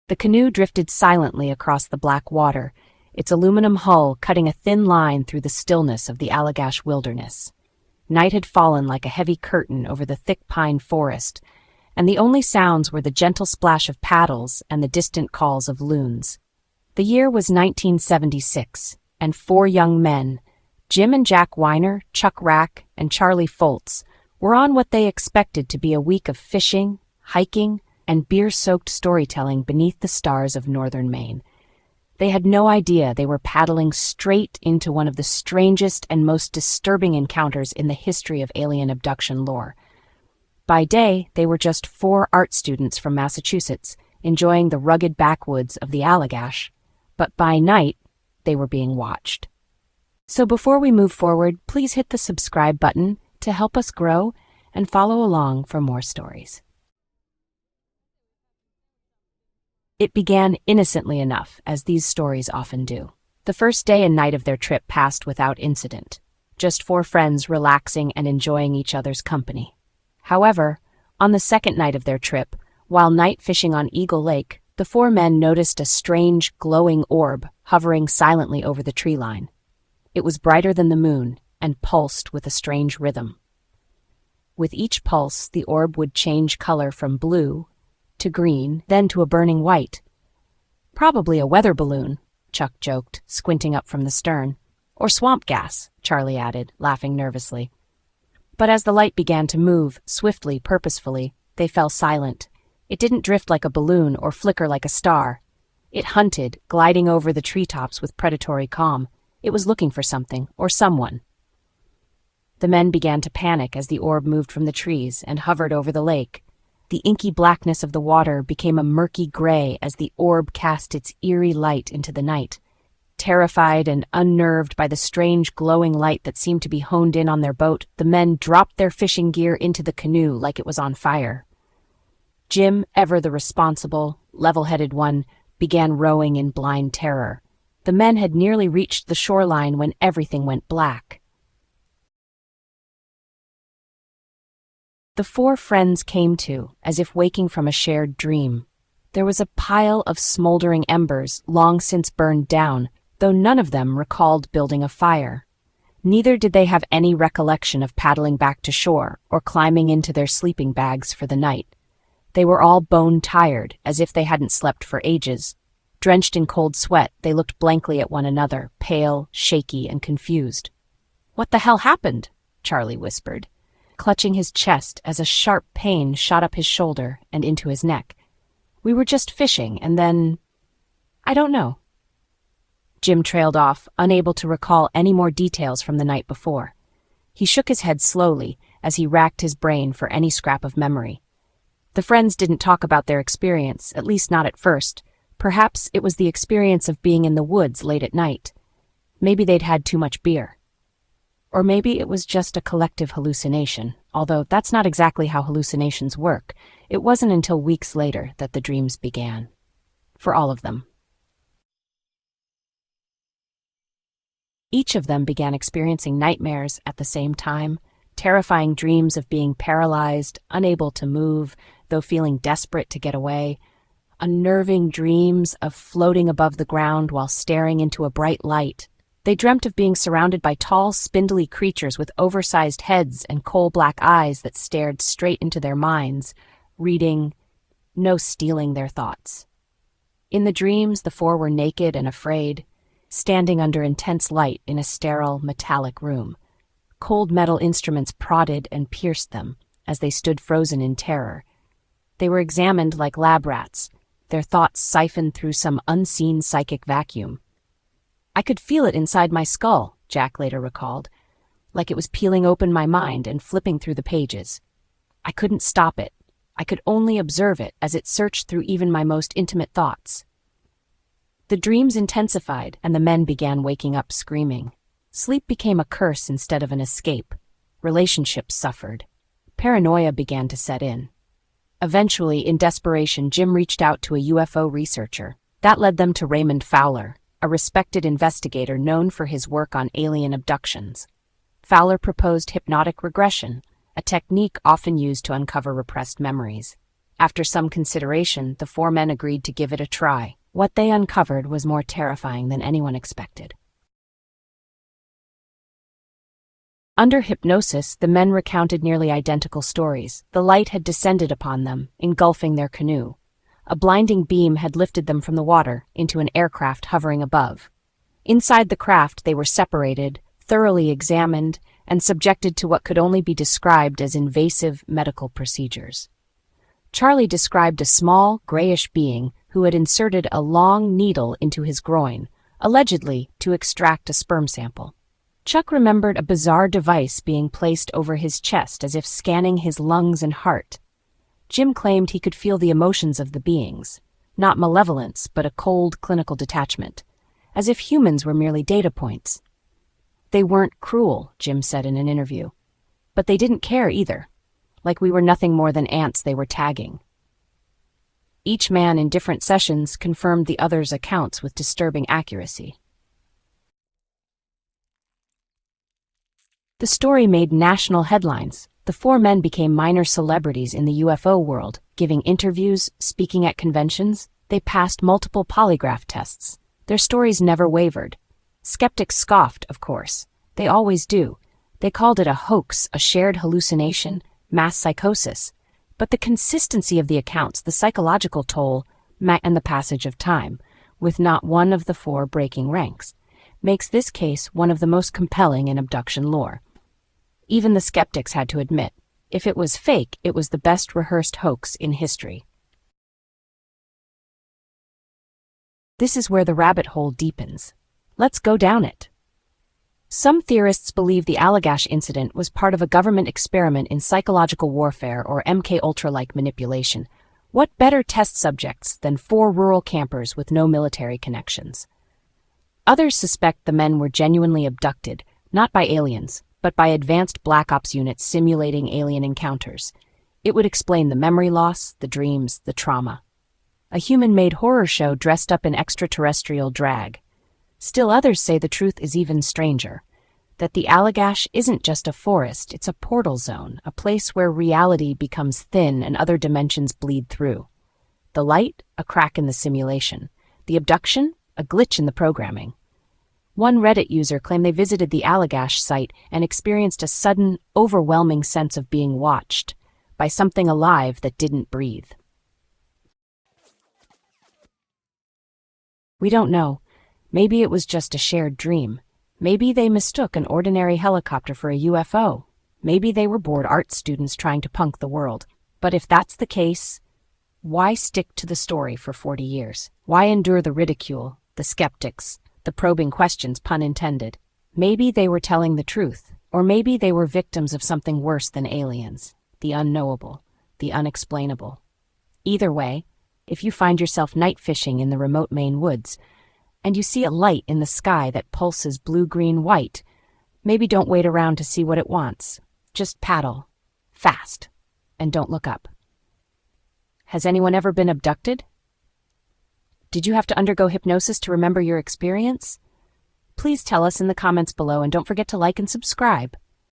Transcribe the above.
The canoe drifted silently across the black water, its aluminum hull cutting a thin line through the stillness of the Allagash wilderness. Night had fallen like a heavy curtain over the thick pine forest, and the only sounds were the gentle splash of paddles and the distant calls of loons. The year was 1976, and 4 young men, Jim and Jack Weiner, Chuck Rack, and Charlie Foltz, were on what they expected to be a week of fishing, hiking, and beer-soaked storytelling beneath the stars of northern Maine. They had no idea they were paddling straight into one of the strangest and most disturbing encounters in the history of alien abduction lore. By day, they were just 4 art students from Massachusetts, enjoying the rugged backwoods of the Allagash, but by night, they were being watched. So before we move forward, please hit the subscribe button to help us grow and follow along for more stories. It began innocently enough, as these stories often do. The first day and night of their trip passed without incident, just 4 friends relaxing and enjoying each other's company. However, on the second night of their trip, while night fishing on Eagle Lake, the 4 men noticed a strange, glowing orb hovering silently over the tree line. It was brighter than the moon and pulsed with a strange rhythm. With each pulse, the orb would change color from blue to green, then to a burning white. "Probably a weather balloon," Chuck joked, squinting up from the stern. "Or swamp gas," Charlie added, laughing nervously. But as the light began to move, swiftly, purposefully, they fell silent. It didn't drift like a balloon or flicker like a star. It hunted, gliding over the treetops with predatory calm. It was looking for something, or someone. The men began to panic as the orb moved from the trees and hovered over the lake. The inky blackness of the water became a murky gray as the orb cast its eerie light into the night. Terrified and unnerved by the strange glowing light that seemed to be honed in on their boat, the men dropped their fishing gear into the canoe like it was on fire. Jim, ever the responsible, level-headed one, began rowing in blind terror. The men had nearly reached the shoreline when everything went black. The 4 friends came to, as if waking from a shared dream. There was a pile of smoldering embers, long since burned down, though none of them recalled building a fire. Neither did they have any recollection of paddling back to shore or climbing into their sleeping bags for the night. They were all bone-tired, as if they hadn't slept for ages. Drenched in cold sweat, they looked blankly at one another, pale, shaky, and confused. "What the hell happened?" Charlie whispered, clutching his chest as a sharp pain shot up his shoulder and into his neck. "We were just fishing, and then... I don't know." Jim trailed off, unable to recall any more details from the night before. He shook his head slowly as he racked his brain for any scrap of memory. The friends didn't talk about their experience, at least not at first. Perhaps it was the experience of being in the woods late at night. Maybe they'd had too much beer. Or maybe it was just a collective hallucination, although that's not exactly how hallucinations work. It wasn't until weeks later that the dreams began. For all of them. Each of them began experiencing nightmares at the same time, terrifying dreams of being paralyzed, unable to move, though feeling desperate to get away, unnerving dreams of floating above the ground while staring into a bright light. They dreamt of being surrounded by tall, spindly creatures with oversized heads and coal-black eyes that stared straight into their minds, reading, no stealing their thoughts. In the dreams, the 4 were naked and afraid, standing under intense light in a sterile, metallic room. Cold metal instruments prodded and pierced them as they stood frozen in terror. They were examined like lab rats, their thoughts siphoned through some unseen psychic vacuum. "I could feel it inside my skull," Jack later recalled, "like it was peeling open my mind and flipping through the pages. I couldn't stop it. I could only observe it as it searched through even my most intimate thoughts." The dreams intensified, and the men began waking up screaming. Sleep became a curse instead of an escape. Relationships suffered. Paranoia began to set in. Eventually, in desperation, Jim reached out to a UFO researcher. That led them to Raymond Fowler, a respected investigator known for his work on alien abductions. Fowler proposed hypnotic regression, a technique often used to uncover repressed memories. After some consideration, the four men agreed to give it a try. What they uncovered was more terrifying than anyone expected. Under hypnosis, the men recounted nearly identical stories. The light had descended upon them, engulfing their canoe. A blinding beam had lifted them from the water into an aircraft hovering above. Inside the craft, they were separated, thoroughly examined, and subjected to what could only be described as invasive medical procedures. Charlie described a small, grayish being who had inserted a long needle into his groin, allegedly to extract a sperm sample. Chuck remembered a bizarre device being placed over his chest as if scanning his lungs and heart. Jim claimed he could feel the emotions of the beings, not malevolence, but a cold clinical detachment, as if humans were merely data points. They weren't cruel, Jim said in an interview, but they didn't care either, like we were nothing more than ants they were tagging. Each man in different sessions confirmed the other's accounts with disturbing accuracy. The story made national headlines. The four men became minor celebrities in the UFO world, giving interviews, speaking at conventions. They passed multiple polygraph tests. Their stories never wavered. Skeptics scoffed, of course. They always do. They called it a hoax, a shared hallucination, mass psychosis. But the consistency of the accounts, the psychological toll, and the passage of time, with not one of the four breaking ranks, makes this case one of the most compelling in abduction lore. Even the skeptics had to admit, if it was fake, it was the best rehearsed hoax in history. This is where the rabbit hole deepens. Let's go down it. Some theorists believe the Allagash incident was part of a government experiment in psychological warfare or MK-Ultra-like manipulation. What better test subjects than four rural campers with no military connections? Others suspect the men were genuinely abducted, not by aliens, but by advanced Black Ops units simulating alien encounters. It would explain the memory loss, the dreams, the trauma. A human-made horror show dressed up in extraterrestrial drag. Still others say the truth is even stranger, that the Allagash isn't just a forest, it's a portal zone, a place where reality becomes thin and other dimensions bleed through. The light, a crack in the simulation. The abduction, a glitch in the programming. One Reddit user claimed they visited the Allagash site and experienced a sudden, overwhelming sense of being watched by something alive that didn't breathe. We don't know. Maybe it was just a shared dream. Maybe they mistook an ordinary helicopter for a UFO. Maybe they were bored art students trying to punk the world. But if that's the case, why stick to the story for 40 years? Why endure the ridicule, the skeptics, the probing questions, pun intended? Maybe they were telling the truth, or maybe they were victims of something worse than aliens, the unknowable, the unexplainable. Either way, if you find yourself night fishing in the remote Maine woods, and you see a light in the sky that pulses blue-green-white, maybe don't wait around to see what it wants. Just paddle, fast, and don't look up. Has anyone ever been abducted? Did you have to undergo hypnosis to remember your experience? Please tell us in the comments below, and don't forget to like and subscribe.